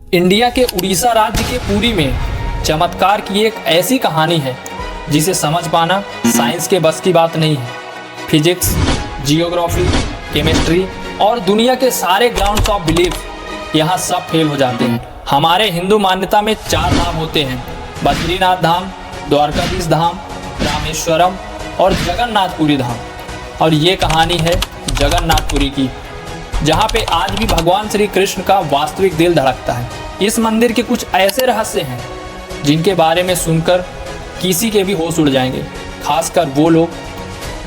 India के उड़ीसा राज्य के पुरी में चमत्कार की एक ऐसी कहानी है जिसे समझ पाना साइंस के बस की बात नहीं है। फिजिक्स, जियोग्राफी, केमिस्ट्री और दुनिया के सारे ग्राउंड्स ऑफ बिलीफ यहाँ सब फेल हो जाते हैं। हमारे हिंदू मान्यता में 4 धाम होते हैं: बद्रीनाथ धाम, द्वारकाधीश धाम, रामेश्वरम और जगन्नाथपुरी धाम। और ये कहानी है जगन्नाथपुरी की, जहाँ पे आज भी भगवान श्री कृष्ण का वास्तविक दिल धड़कता है। इस मंदिर के कुछ ऐसे रहस्य हैं जिनके बारे में सुनकर किसी के भी होश उड़ जाएंगे, खासकर वो लोग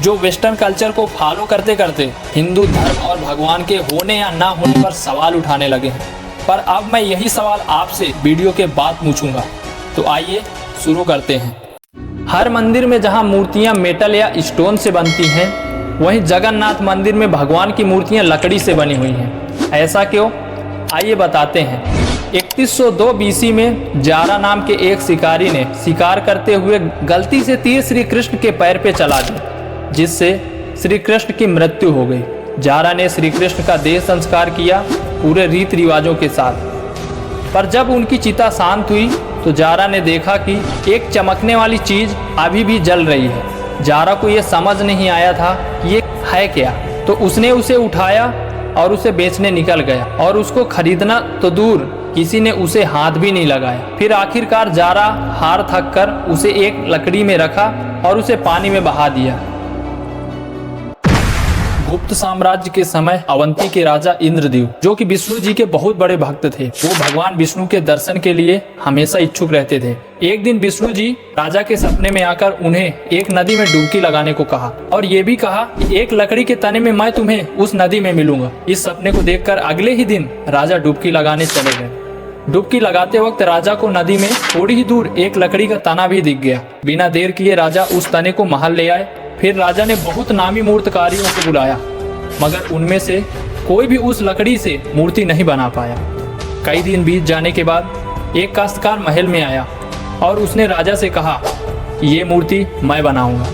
जो वेस्टर्न कल्चर को फॉलो करते करते हिंदू धर्म और भगवान के होने या ना होने पर सवाल उठाने लगे हैं। पर अब मैं यही सवाल आपसे वीडियो के बाद पूछूंगा, तो आइए शुरू करते हैं। हर मंदिर में जहां मूर्तियां मेटल या स्टोन से बनती हैं, वहीं जगन्नाथ मंदिर में भगवान की मूर्तियां लकड़ी से बनी हुई हैं। ऐसा क्यों? आइए बताते हैं। 3102 BC में जारा नाम के एक शिकारी ने शिकार करते हुए गलती से तीर श्री कृष्ण के पैर पे चला दिया, जिससे श्री कृष्ण की मृत्यु हो गई। जारा ने श्री कृष्ण का देह संस्कार किया पूरे रीति रिवाजों के साथ। पर जब उनकी चिता शांत हुई तो जारा ने देखा कि एक चमकने वाली चीज अभी भी जल रही है। जारा को यह समझ नहीं आया था कि ये है क्या, तो उसने उसे उठाया और उसे बेचने निकल गया। और उसको खरीदना तो दूर, किसी ने उसे हाथ भी नहीं लगाया। फिर आखिरकार जारा हार थक कर उसे एक लकड़ी में रखा और उसे पानी में बहा दिया। गुप्त साम्राज्य के समय अवंती के राजा इंद्रदेव, जो कि विष्णु जी के बहुत बड़े भक्त थे, वो भगवान विष्णु के दर्शन के लिए हमेशा इच्छुक रहते थे। एक दिन विष्णु जी राजा के सपने में आकर उन्हें एक नदी में डुबकी लगाने को कहा और ये भी कहा कि एक लकड़ी के तने में मैं तुम्हें उस नदी में मिलूंगा। इस सपने को देखकर अगले ही दिन राजा डुबकी लगाने चले गए। डुबकी लगाते वक्त राजा को नदी में थोड़ी ही दूर एक लकड़ी का तना भी दिख गया। बिना देर किए राजा उस तने को महल ले आए। फिर राजा ने बहुत नामी मूर्तिकारियों को बुलाया, मगर उनमें से कोई भी उस लकड़ी से मूर्ति नहीं बना पाया। कई दिन बीत जाने के बाद एक काश्तकार महल में आया और उसने राजा से कहा, ये मूर्ति मैं बनाऊंगा,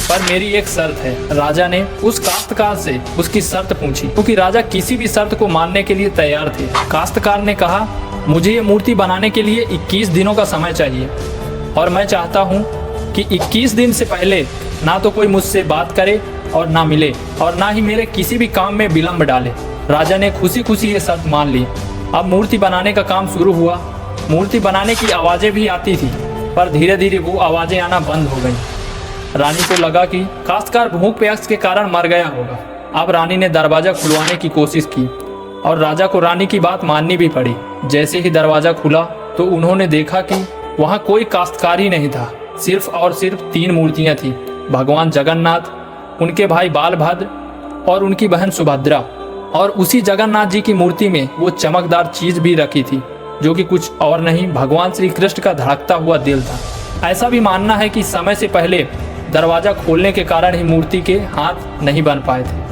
पर मेरी एक शर्त है। राजा ने उस काश्तकार से उसकी शर्त पूछी, क्योंकि राजा किसी भी शर्त को मानने के लिए तैयार थे। काश्तकार ने कहा, मुझे ये मूर्ति बनाने के लिए 21 दिनों का समय चाहिए और मैं चाहता हूँ कि 21 दिन से पहले ना तो कोई मुझसे बात करे और ना मिले और ना ही मेरे किसी भी काम में विलंब डाले। राजा ने खुशी खुशी ये शर्त मान ली। अब मूर्ति बनाने का काम शुरू हुआ। मूर्ति बनाने की आवाज़ें भी आती थी, पर धीरे धीरे वो आवाज़ें आना बंद हो गई। रानी को लगा कि काश्तकार भूख प्यास के कारण मर गया होगा। अब रानी ने दरवाज़ा खुलवाने की कोशिश की और राजा को रानी की बात माननी भी पड़ी। जैसे ही दरवाज़ा खुला तो उन्होंने देखा कि वहाँ कोई काश्तकार ही नहीं था। सिर्फ और सिर्फ 3 मूर्तियाँ थीं: भगवान जगन्नाथ, उनके भाई बालभद्र और उनकी बहन सुभद्रा। और उसी जगन्नाथ जी की मूर्ति में वो चमकदार चीज भी रखी थी, जो कि कुछ और नहीं, भगवान श्री कृष्ण का धड़कता हुआ दिल था। ऐसा भी मानना है कि समय से पहले दरवाजा खोलने के कारण ही मूर्ति के हाथ नहीं बन पाए थे।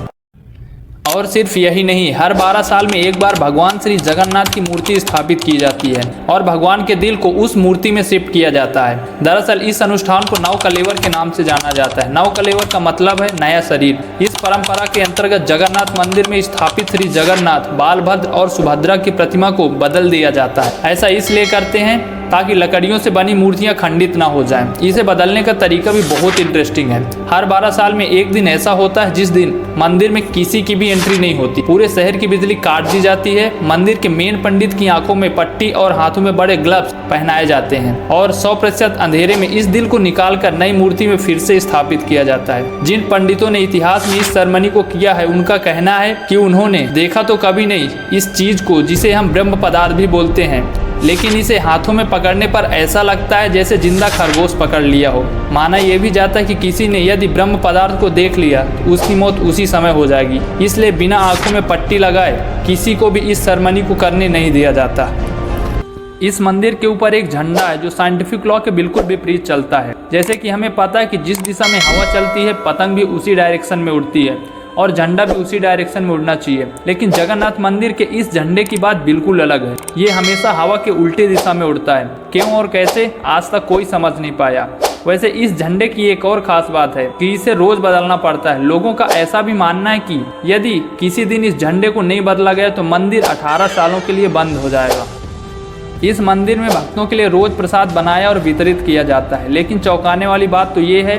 और सिर्फ यही नहीं, हर 12 साल में एक बार भगवान श्री जगन्नाथ की मूर्ति स्थापित की जाती है और भगवान के दिल को उस मूर्ति में शिफ्ट किया जाता है। दरअसल इस अनुष्ठान को नवकलेवर के नाम से जाना जाता है। नवकलेवर का मतलब है नया शरीर। इस परंपरा के अंतर्गत जगन्नाथ मंदिर में स्थापित श्री जगन्नाथ, बालभद्र और सुभद्रा की प्रतिमा को बदल दिया जाता है। ऐसा इसलिए करते हैं ताकि लकड़ियों से बनी मूर्तियां खंडित ना हो जाएं। इसे बदलने का तरीका भी बहुत इंटरेस्टिंग है। हर 12 साल में एक दिन ऐसा होता है जिस दिन मंदिर में किसी की भी एंट्री नहीं होती। पूरे शहर की बिजली काट दी जाती है। मंदिर के मेन पंडित की आंखों में पट्टी और हाथों में बड़े ग्लव्स पहनाए जाते हैं और 100% अंधेरे में इस दिल को निकालकर नई मूर्ति में फिर से स्थापित किया जाता है। जिन पंडितों ने इतिहास में इस सेरेमनी को किया है, उनका कहना है कि उन्होंने देखा तो कभी नहीं इस चीज को, जिसे हम ब्रह्म पदार्थ भी बोलते हैं, लेकिन इसे हाथों में पकड़ने पर ऐसा लगता है जैसे जिंदा खरगोश पकड़ लिया हो। माना यह भी जाता है कि किसी ने यदि ब्रह्म पदार्थ को देख लिया तो उसकी मौत उसी समय हो जाएगी। इसलिए बिना आंखों में पट्टी लगाए किसी को भी इस सेरेमनी को करने नहीं दिया जाता। इस मंदिर के ऊपर एक झंडा है जो साइंटिफिक लॉ के बिल्कुल विपरीत चलता है। जैसे कि हमें पता है कि जिस दिशा में हवा चलती है, पतंग भी उसी डायरेक्शन में उड़ती है और झंडा भी उसी डायरेक्शन में उड़ना चाहिए। लेकिन जगन्नाथ मंदिर के इस झंडे की बात बिल्कुल अलग है। ये हमेशा हवा के उल्टे दिशा में उड़ता है। क्यों और कैसे, आज तक कोई समझ नहीं पाया। वैसे इस झंडे की एक और खास बात है कि इसे रोज बदलना पड़ता है। लोगों का ऐसा भी मानना है कि यदि किसी दिन इस झंडे को नहीं बदला गया तो मंदिर 18 सालों के लिए बंद हो जाएगा। इस मंदिर में भक्तों के लिए रोज प्रसाद बनाया और वितरित किया जाता है, लेकिन चौंकाने वाली बात तो ये है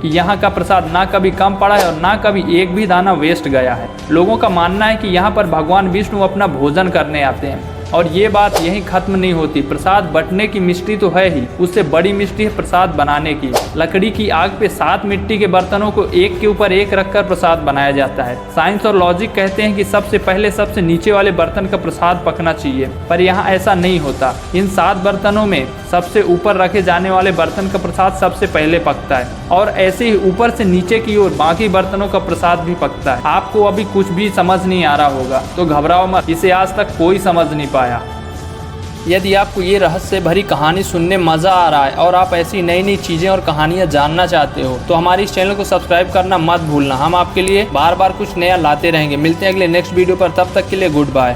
कि यहाँ का प्रसाद ना कभी कम पड़ा है और ना कभी एक भी दाना वेस्ट गया है। लोगों का मानना है कि यहाँ पर भगवान विष्णु अपना भोजन करने आते हैं और ये बात यहीं खत्म नहीं होती। प्रसाद बंटने की मिस्ट्री तो है ही, उससे बड़ी मिस्ट्री है प्रसाद बनाने की। लकड़ी की आग पे 7 मिट्टी के बर्तनों को एक के ऊपर एक रखकर प्रसाद बनाया जाता है। साइंस और लॉजिक कहते हैं कि सबसे पहले सबसे नीचे वाले बर्तन का प्रसाद पकना चाहिए, पर यहाँ ऐसा नहीं होता। इन 7 बर्तनों में सबसे ऊपर रखे जाने वाले बर्तन का प्रसाद सबसे पहले पकता है और ऐसे ही ऊपर से नीचे की ओर बाकी बर्तनों का प्रसाद भी पकता है। आपको अभी कुछ भी समझ नहीं आ रहा होगा तो घबराओ मत, इसे आज तक कोई समझ नहीं पाया। यदि आपको ये रहस्य भरी कहानी सुनने मज़ा आ रहा है और आप ऐसी नई नई चीज़ें और कहानियाँ जानना चाहते हो तो हमारे इस चैनल को सब्सक्राइब करना मत भूलना। हम आपके लिए बार बार कुछ नया लाते रहेंगे। मिलते हैं अगले नेक्स्ट वीडियो पर, तब तक के लिए गुड बाय।